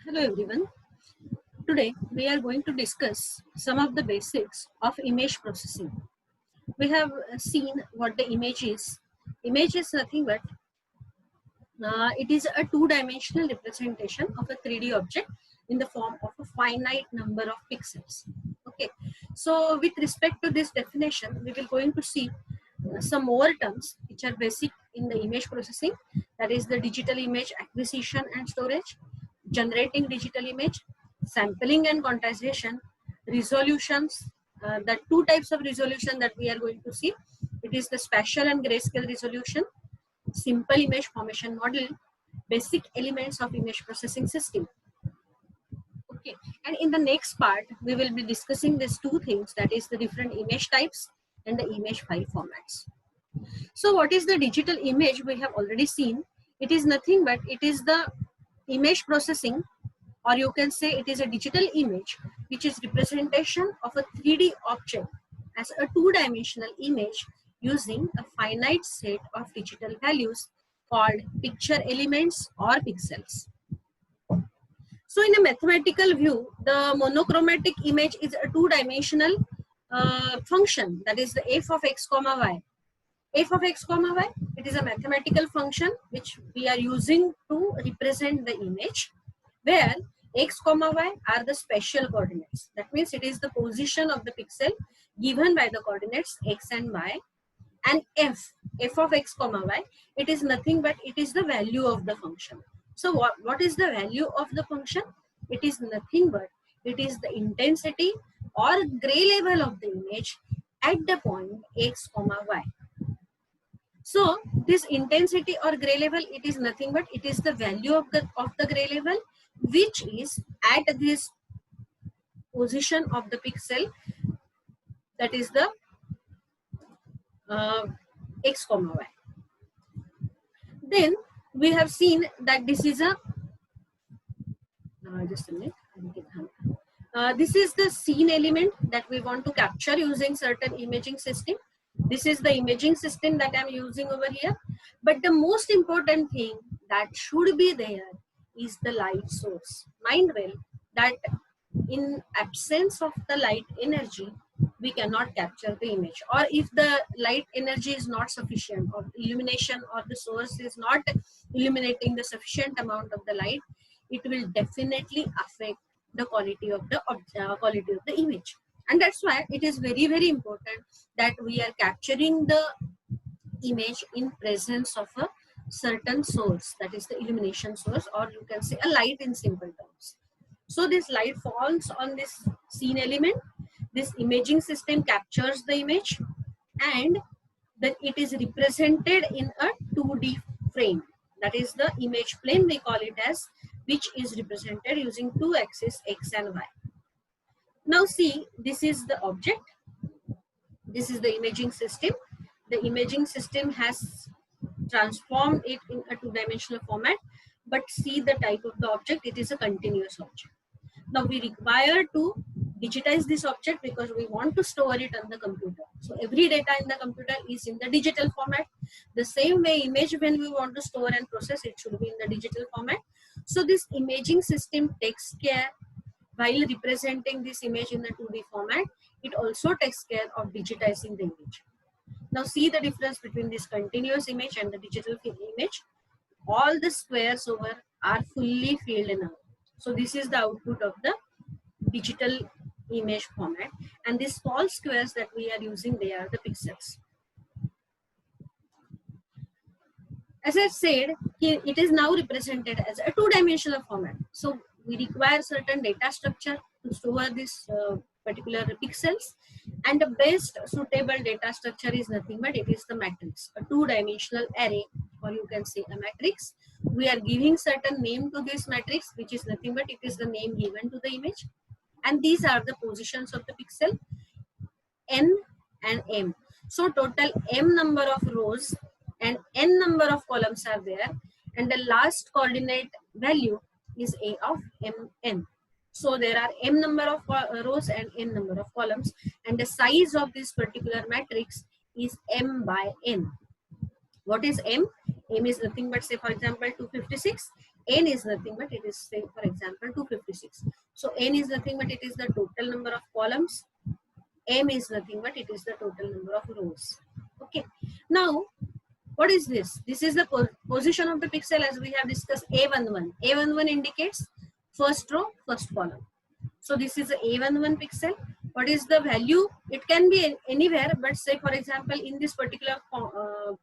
Hello everyone. Today we are going to discuss some of the basics of image processing. We have seen what the image is. Image is nothing but it is a two-dimensional representation of a 3D object in the form of a finite number of pixels. Okay. So with respect to this definition, we will going to see some more terms which are basic in the image processing. That is the digital image acquisition and storage, generating digital image, sampling and quantization, resolutions. The two types of resolution that we are going to see. It is the spatial and grayscale resolution, simple image formation model, basic elements of image processing system. Okay, and in the next part, we will be discussing these two things, that is the different image types and the image file formats. So what is the digital image? We have already seen. It is nothing but it is the image processing, or you can say it is a digital image which is representation of a 3D object as a two-dimensional image using a finite set of digital values called picture elements or pixels. So in a mathematical view, the monochromatic image is a two-dimensional function, that is the f of x comma y. F of x comma y, it is a mathematical function which we are using to represent the image, where x comma y are the spatial coordinates. That means it is the position of the pixel given by the coordinates x and y, and f of x comma y, it is nothing but it is the value of the function. So what is the value of the function? It is nothing but it is the intensity or gray level of the image at the point x comma y. So this intensity or gray level, it is nothing but it is the value of the gray level which is at this position of the pixel, that is the x comma y. Then we have seen that this is a just a minute. This is the scene element that we want to capture using certain imaging system. This is the imaging system that I'm using over here. But the most important thing that should be there is the light source. Mind well that in absence of the light energy, we cannot capture the image. Or if the light energy is not sufficient, or illumination or the source is not illuminating the sufficient amount of the light, it will definitely affect the quality of the image. And that's why it is very, very important that we are capturing the image in presence of a certain source, that is the illumination source, or you can say a light in simple terms. So this light falls on this scene element, this imaging system captures the image, and then it is represented in a 2D frame, that is the image plane we call it as, which is represented using two axes x and y. Now see, this is the object, this is the imaging system. The imaging system has transformed it in a two-dimensional format, but see the type of the object, it is a continuous object. Now we require to digitize this object because we want to store it on the computer. So every data in the computer is in the digital format. The same way image, when we want to store and process, it should be in the digital format. So this imaging system takes care, while representing this image in the 2D format, it also takes care of digitizing the image. Now see the difference between this continuous image and the digital image. All the squares over are fully filled in. So this is the output of the digital image format, and these small squares that we are using, they are the pixels. As I said, it is now represented as a two-dimensional format. So we require certain data structure to store this particular pixels, and the best suitable data structure is nothing but it is the matrix, a two-dimensional array, or you can say a matrix. We are giving certain name to this matrix, which is nothing but it is the name given to the image, and these are the positions of the pixel, n and m. So total m number of rows and n number of columns are there, and the last coordinate value is a of mn. So there are m number of rows and n number of columns, and the size of this particular matrix is m by n. What is m? M is nothing but, say for example, 256, n is nothing but it is, say for example, 256. So n is nothing but it is the total number of columns. M is nothing but it is the total number of rows. Okay. Now, what is this? This is the position of the pixel as we have discussed. A11. A11 indicates first row, first column. So this is a A11 pixel. What is the value? It can be anywhere, but say for example, in this particular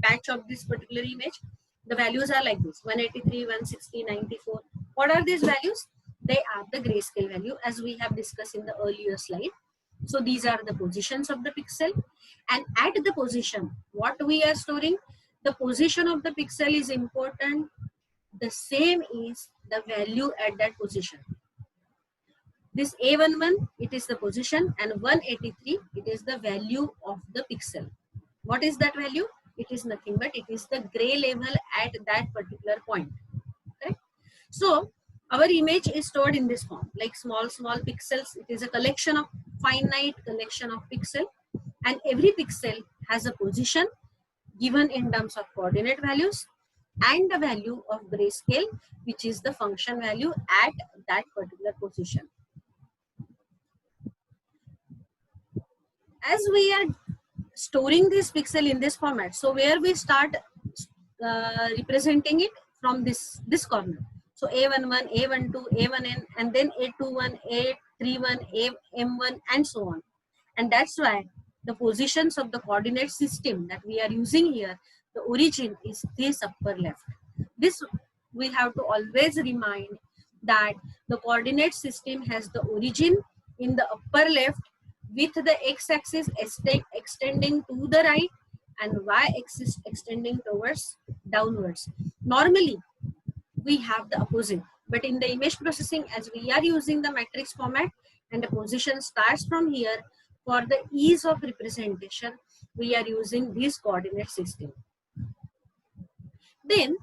patch of this particular image, the values are like this: 183, 160, 94. What are these values? They are the grayscale value as we have discussed in the earlier slide. So these are the positions of the pixel, and at the position, what we are storing, the position of the pixel is important. The same is the value at that position. This A11, it is the position, and 183, it is the value of the pixel. What is that value? It is nothing but it is the gray level at that particular point. Okay? So our image is stored in this form, like small pixels. It is a collection of finite collection of pixel, and every pixel has a position given in terms of coordinate values and the value of grayscale, which is the function value at that particular position. As we are storing this pixel in this format, so where we start representing it from this corner. So A11, A12, A1n, and then A21, A31, M1, and so on. And that's why the positions of the coordinate system that we are using here, the origin is this upper left. This we have to always remind that the coordinate system has the origin in the upper left, with the x-axis extending to the right and y-axis extending towards downwards. Normally, we have the opposite, but in the image processing, as we are using the matrix format and the position starts from here, for the ease of representation, we are using this coordinate system. Then,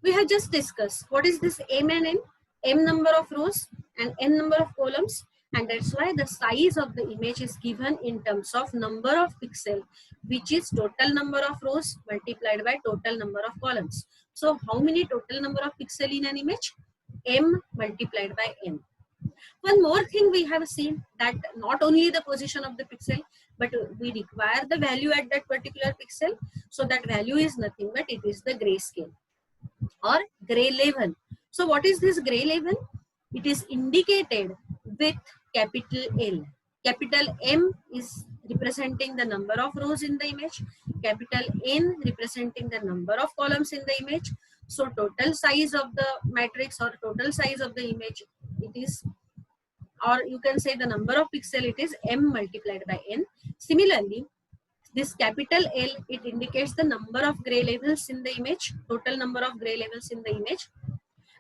we have just discussed what is this M and N, M number of rows and N number of columns. And that's why the size of the image is given in terms of number of pixel, which is total number of rows multiplied by total number of columns. So how many total number of pixel in an image? M multiplied by N. One more thing we have seen, that not only the position of the pixel, but we require the value at that particular pixel. So that value is nothing but it is the grayscale or gray level. So what is this gray level? It is indicated with capital L. Capital M is representing the number of rows in the image. Capital N representing the number of columns in the image. So total size of the matrix or total size of the image, it is, or you can say the number of pixel, it is M multiplied by N. Similarly, this capital L, it indicates the number of gray levels in the image, total number of gray levels in the image.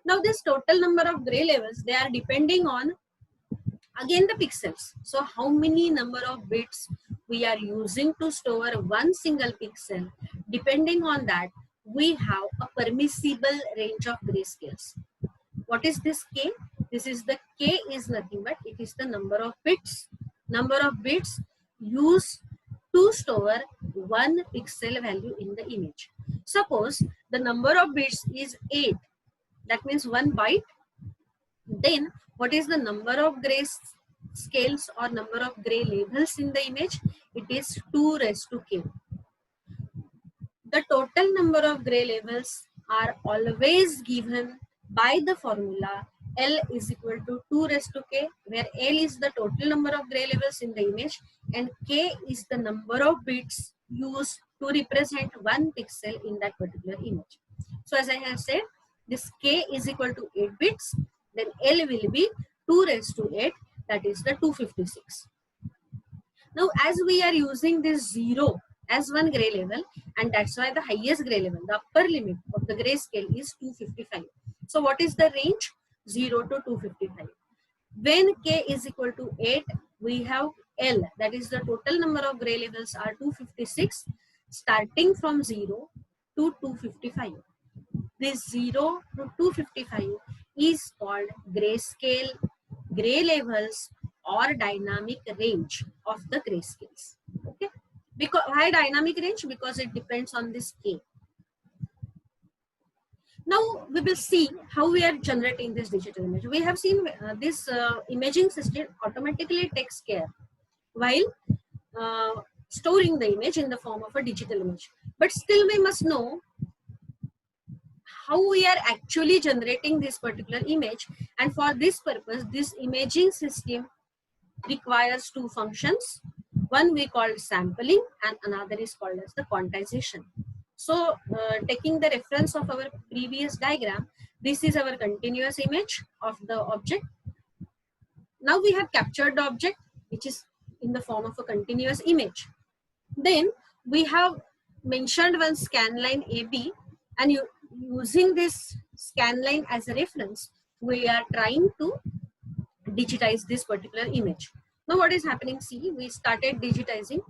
Now this total number of gray levels, they are depending on again the pixels. So how many number of bits we are using to store one single pixel, depending on that we have a permissible range of grayscales. What is this K? This is the K is nothing but it is the number of bits used to store one pixel value in the image. Suppose the number of bits is 8, that means 1 byte. Then what is the number of gray scales or number of gray labels in the image? It is 2 raised to K. The total number of gray labels are always given by the formula L is equal to 2 raised to K, where L is the total number of gray labels in the image and K is the number of bits used to represent one pixel in that particular image. So as I have said, this K is equal to 8 bits, then L will be 2 raised to 8, that is the 256. Now as we are using this 0 as one gray level, and that's why the highest gray level, the upper limit of the gray scale is 255. So what is the range? 0 to 255. When K is equal to 8, we have L, that is the total number of gray levels are 256, starting from 0 to 255. This 0 to 255 is called grayscale, gray levels, or dynamic range of the grayscales. Okay. Because why dynamic range? Because it depends on this K. Now we will see how we are generating this digital image. We have seen this imaging system automatically takes care while storing the image in the form of a digital image. But still we must know how we are actually generating this particular image, and for this purpose this imaging system requires two functions. One we call sampling and another is called as the quantization. So taking the reference of our previous diagram, this is our continuous image of the object. Now we have captured the object which is in the form of a continuous image. Then we have mentioned one scan line AB, and using this scan line as a reference, we are trying to digitize this particular image. Now what is happening? See, we started digitizing.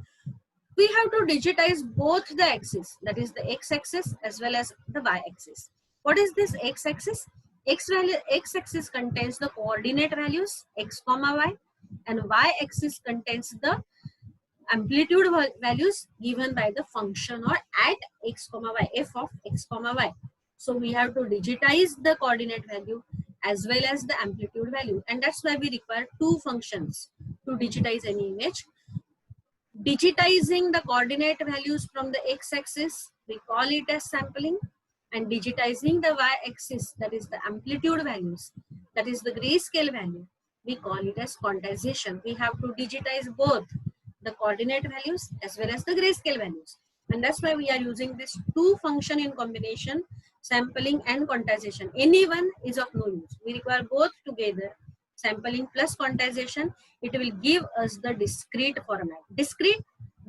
We have to digitize both the axes, that is the x-axis as well as the y-axis. What is this x-axis? X-axis contains the coordinate values x comma y, and y-axis contains the amplitude values given by the function or at x comma y, f of x comma y. So we have to digitize the coordinate value as well as the amplitude value, and that's why we require two functions to digitize any image. Digitizing the coordinate values from the x-axis, we call it as sampling, and digitizing the y-axis, that is the amplitude values, that is the grayscale value, we call it as quantization. We have to digitize both the coordinate values as well as the grayscale values, and that's why we are using this two function in combination, sampling and quantization. Any one is of no use. We require both together, sampling plus quantization. It will give us the discrete format. Discrete,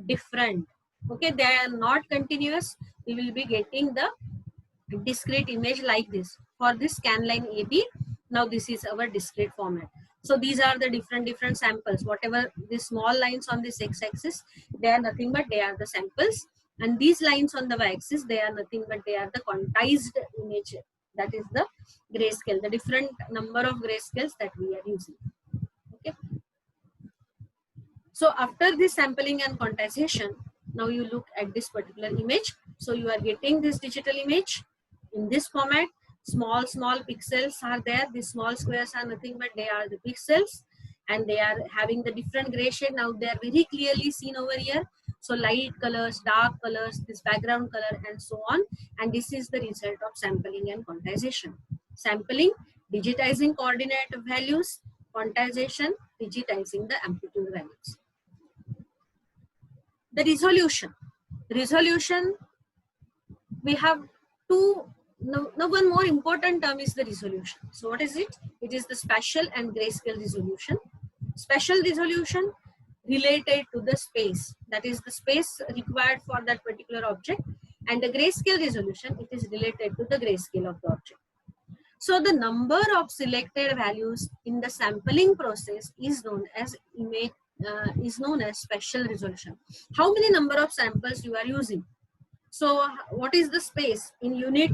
different. Okay, they are not continuous. We will be getting the discrete image like this. For this scan line AB, now this is our discrete format. So these are the different samples. Whatever the small lines on this x-axis, they are nothing but they are the samples, and these lines on the y-axis, they are nothing but they are the quantized image, that is the grayscale, the different number of grayscales that we are using. Okay. So after this sampling and quantization, now you look at this particular image. So you are getting this digital image in this format. Small pixels are there. These small squares are nothing but they are the pixels, and they are having the different gray shade. Now they are very clearly seen over here. So light colors, dark colors, this background color, and so on. And this is the result of sampling and quantization. Sampling, digitizing coordinate values. Quantization, digitizing the amplitude values. The resolution, we have two. Now one more important term is the resolution. So what is it? It is the spatial and grayscale resolution. Spatial resolution related to the space, that is the space required for that particular object, and the grayscale resolution, it is related to the grayscale of the object. So the number of selected values in the sampling process is known as spatial resolution. How many number of samples you are using? So what is the space in unit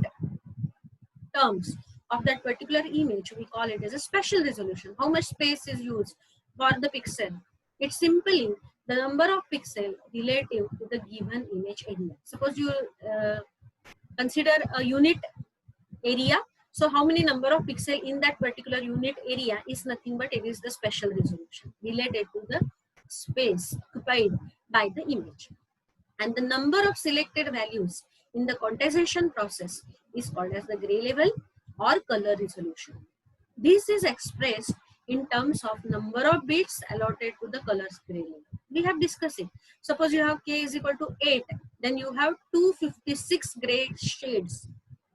terms of that particular image? We call it as a spatial resolution. How much space is used for the pixel? It's simply the number of pixel relative to the given image area. Suppose you consider a unit area. So how many number of pixel in that particular unit area is nothing but it is the spatial resolution related to the space occupied by the image. And the number of selected values in the quantization process is called as the gray level or color resolution. This is expressed in terms of number of bits allotted to the colors gray level. We have discussed it. Suppose you have k is equal to 8, then you have 256 gray shades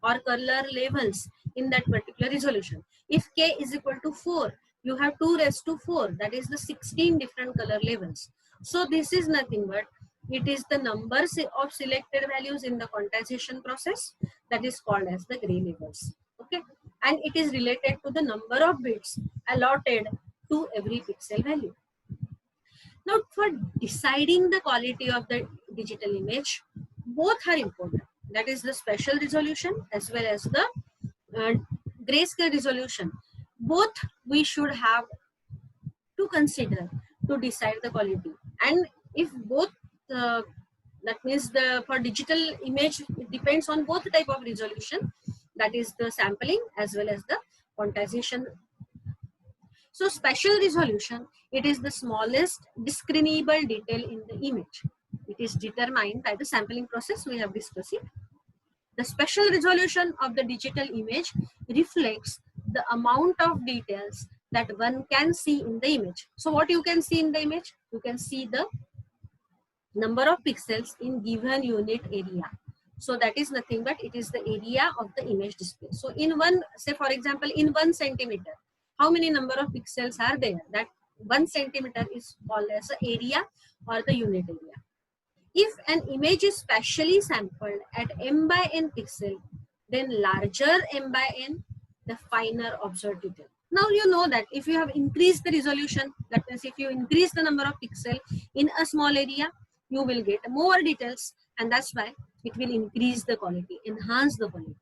or color levels in that particular resolution. If k is equal to 4, you have 2 raised to 4, that is the 16 different color levels. So this is nothing but it is the numbers of selected values in the quantization process, that is called as the gray levels. Okay, and it is related to the number of bits allotted to every pixel value. Now for deciding the quality of the digital image, both are important, that is the spatial resolution as well as the grayscale resolution. Both we should have to consider to decide the quality. And if both that means for digital image, it depends on both type of resolution, that is the sampling as well as the quantization. So spatial resolution, it is the smallest discernible detail in the image. It is determined by the sampling process we have discussed it. The spatial resolution of the digital image reflects the amount of details that one can see in the image. So what you can see in the image? You can see the number of pixels in given unit area. So that is nothing but it is the area of the image display. So in one, say for example, in 1 centimeter, how many number of pixels are there? That 1 centimeter is called as the area or the unit area. If an image is spatially sampled at m by n pixel, then larger m by n, the finer observed detail. Now you know that if you have increased the resolution, that means if you increase the number of pixel in a small area, you will get more details, and that's why it will increase the quality, enhance the quality.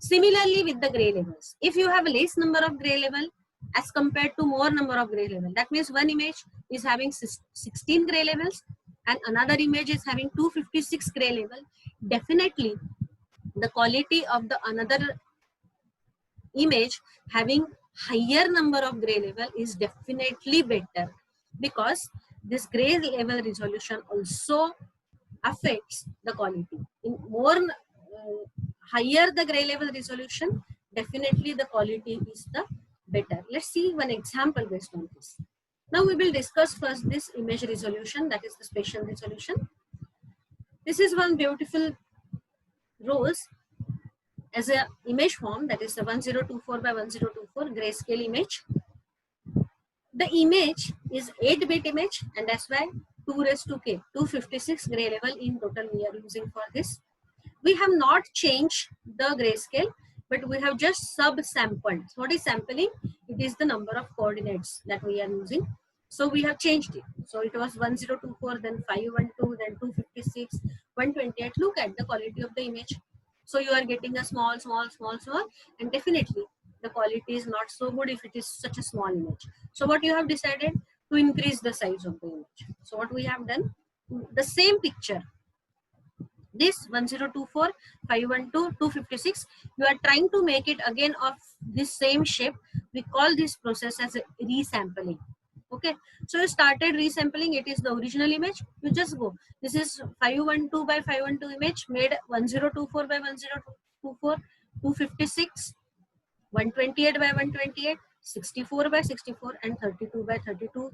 Similarly with the gray levels, if you have less number of gray level as compared to more number of gray level, that means one image is having 16 gray levels and another image is having 256 gray level, definitely the quality of the another image having higher number of gray level is definitely better, because this gray level resolution also affects the quality. In more higher the gray level resolution, definitely the quality is the better. Let's see one example based on this. Now we will discuss first this image resolution, that is the spatial resolution. This is one beautiful rose as a image form, that is the 1024 by 1024 grayscale image. The image is 8-bit image, and that's why 2 raised to k, 256 gray level in total we are using for this. We have not changed the grayscale, but we have just sub-sampled. So what is sampling? It is the number of coordinates that we are using. So we have changed it. So it was 1024, then 512, then 256, 128. Look at the quality of the image. So you are getting a small, and definitely the quality is not so good if it is such a small image. So what you have decided? To increase the size of the image. So what we have done? The same picture, this 1024, 512, 256, you are trying to make it again of this same shape. We call this process as a resampling. Okay, so you started resampling, it is the original image, you just go, this is 512 by 512 image made 1024 by 1024, 256, 128 by 128, 64 by 64 and 32 by 32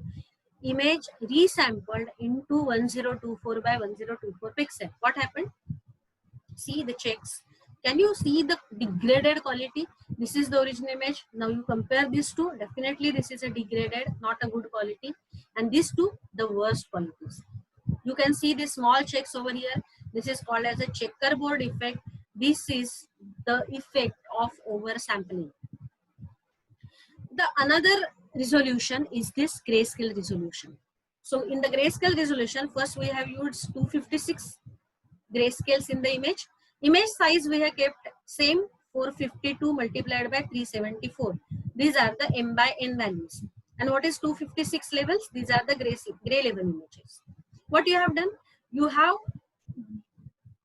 image resampled into 1024 by 1024 pixel. What happened? See the checks. Can you see the degraded quality? This is the original image. Now you compare these two. Definitely this is a degraded, not a good quality. And these two, the worst qualities. You can see the small checks over here. This is called as a checkerboard effect. This is the effect of oversampling. The another resolution is this grayscale resolution. So in the grayscale resolution, first we have used 256 grayscales in the image. Image size we have kept same, 452 multiplied by 374. These are the m by n values. And what is 256 levels? These are the gray level images. What you have done? You have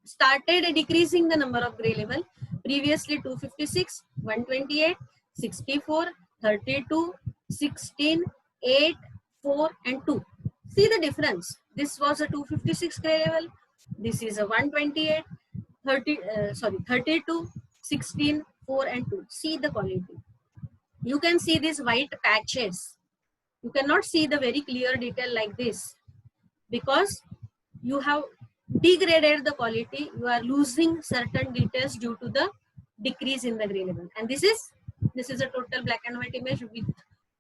started decreasing the number of gray level. Previously 256, 128, 64, 32, 16, 8, 4 and 2. See the difference. This was a 256 gray level. This is a 128, 32, 16, 4 and 2. See the quality. You can see these white patches. You cannot see the very clear detail like this because you have degraded the quality. You are losing certain details due to the decrease in the gray level. And this is a total black and white image with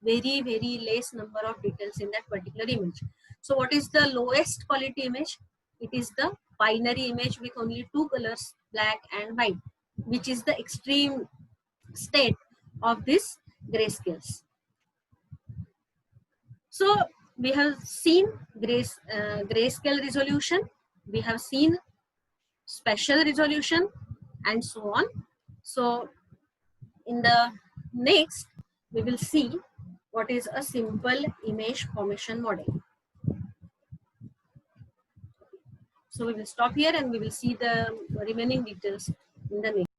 very less number of details in that particular image. So what is the lowest quality image? It is the binary image with only two colors, black and white, which is the extreme state of this grayscales. So we have seen grayscale resolution, we have seen spatial resolution and so on. So in the next, we will see what is a simple image formation model. So we will stop here and we will see the remaining details in the next.